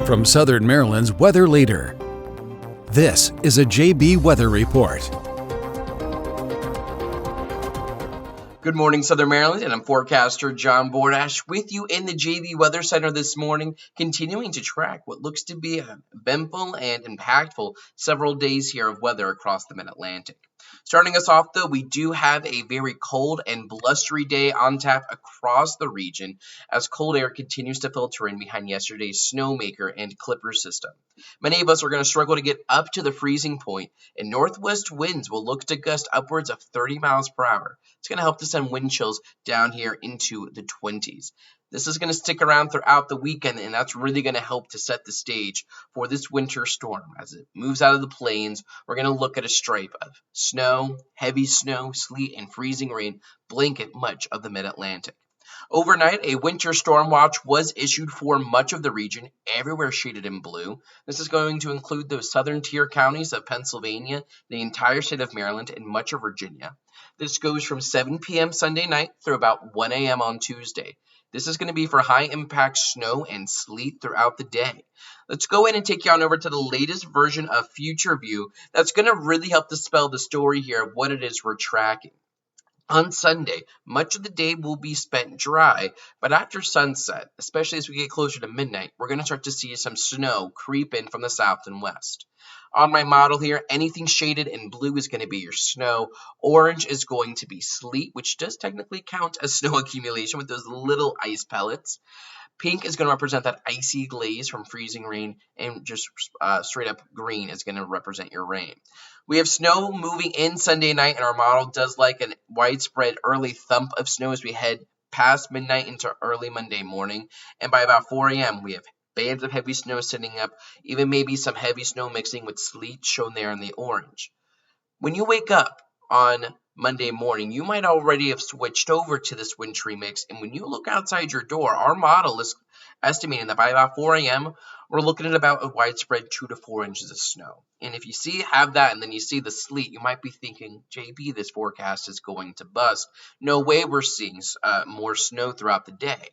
from Southern Maryland's weather leader. This is a JB Weather Report. Good morning, Southern Maryland, and I'm Forecaster John Bordash with you in the JB Weather Center this morning, continuing to track what looks to be an eventful and impactful several days here of weather across the Mid-Atlantic. Starting us off, though, we do have a very cold and blustery day on tap across the region as cold air continues to filter in behind yesterday's snowmaker and clipper system. Many of us are going to struggle to get up to the freezing point, and northwest winds will look to gust upwards of 30 miles per hour. It's going to help to send wind chills down here into the 20s. This is going to stick around throughout the weekend, and that's really going to help to set the stage for this winter storm. As it moves out of the plains, we're going to look at a stripe of snow, heavy snow, sleet, and freezing rain blanket much of the Mid-Atlantic. Overnight, a winter storm watch was issued for much of the region, everywhere shaded in blue. This is going to include those southern tier counties of Pennsylvania, the entire state of Maryland, and much of Virginia. This goes from 7 p.m. Sunday night through about 1 a.m. on Tuesday. This is going to be for high-impact snow and sleet throughout the day. Let's go in and take you on over to the latest version of Future View that's going to really help dispel the story here of what it is we're tracking. On Sunday, much of the day will be spent dry, but after sunset, especially as we get closer to midnight, we're going to start to see some snow creep in from the south and west. On my model here, anything shaded in blue is going to be your snow. Orange is going to be sleet, which does technically count as snow accumulation with those little ice pellets. Pink is going to represent that icy glaze from freezing rain, and just straight up green is going to represent your rain. We have snow moving in Sunday night, and our model does like a widespread early thump of snow as we head past midnight into early Monday morning. And by about 4 a.m., we have bands of heavy snow sitting up, even maybe some heavy snow mixing with sleet shown there in the orange. When you wake up on Monday morning, you might already have switched over to this wintry mix, and when you look outside your door, our model is estimating that by about 4 a.m., we're looking at about a widespread 2 to 4 inches of snow. And if you have that and then you see the sleet, you might be thinking, JB, this forecast is going to bust. No way we're seeing more snow throughout the day.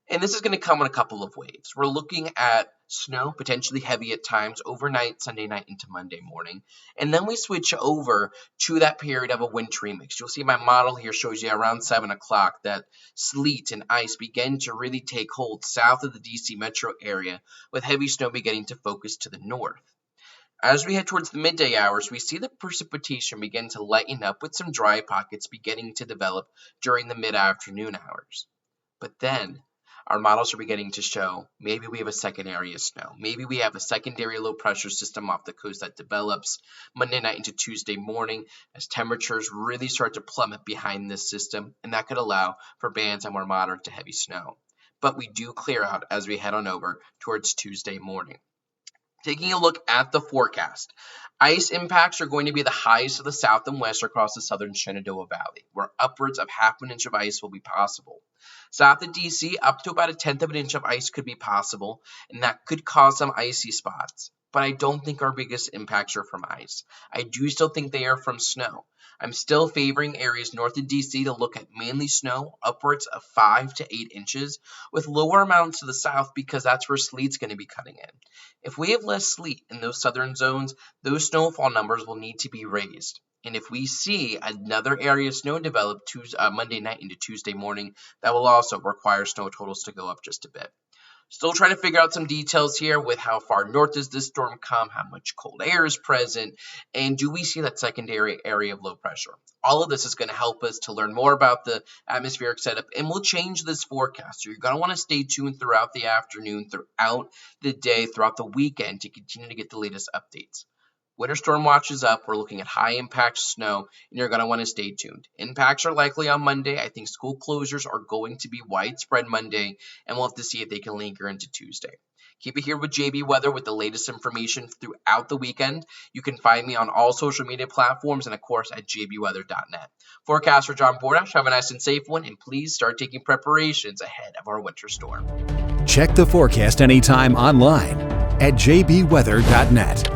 And this is going to come in a couple of waves. We're looking at snow, potentially heavy at times, overnight, Sunday night into Monday morning. And then we switch over to that period of a wintry mix. You'll see my model here shows you around 7 o'clock that sleet and ice begin to really take hold south of the DC metro area, with heavy snow beginning to focus to the north. As we head towards the midday hours, we see the precipitation begin to lighten up with some dry pockets beginning to develop during the mid-afternoon hours. But then our models are beginning to show maybe we have a second area of snow. Maybe we have a secondary low pressure system off the coast that develops Monday night into Tuesday morning as temperatures really start to plummet behind this system, and that could allow for bands of more moderate to heavy snow. But we do clear out as we head on over towards Tuesday morning. Taking a look at the forecast, ice impacts are going to be the highest of the south and west across the southern Shenandoah Valley, where upwards of half an inch of ice will be possible. South of DC, up to about 1/10 of an inch of ice could be possible, and that could cause some icy spots. But I don't think our biggest impacts are from ice. I do still think they are from snow. I'm still favoring areas north of DC to look at mainly snow, upwards of 5 to 8 inches, with lower amounts to the south because that's where sleet's going to be cutting in. If we have less sleet in those southern zones, those snowfall numbers will need to be raised. And if we see another area of snow develop Monday night into Tuesday morning, that will also require snow totals to go up just a bit. Still trying to figure out some details here with how far north does this storm come, how much cold air is present, and do we see that secondary area of low pressure? All of this is going to help us to learn more about the atmospheric setup, and we'll change this forecast. So you're going to want to stay tuned throughout the afternoon, throughout the day, throughout the weekend to continue to get the latest updates. Winter storm watch is up. We're looking at high impact snow, and you're going to want to stay tuned. Impacts are likely on Monday. I think school closures are going to be widespread Monday, and we'll have to see if they can linger into Tuesday. Keep it here with JB Weather with the latest information throughout the weekend. You can find me on all social media platforms and, of course, at jbweather.net. Forecaster John Bordash, have a nice and safe one, and please start taking preparations ahead of our winter storm. Check the forecast anytime online at jbweather.net.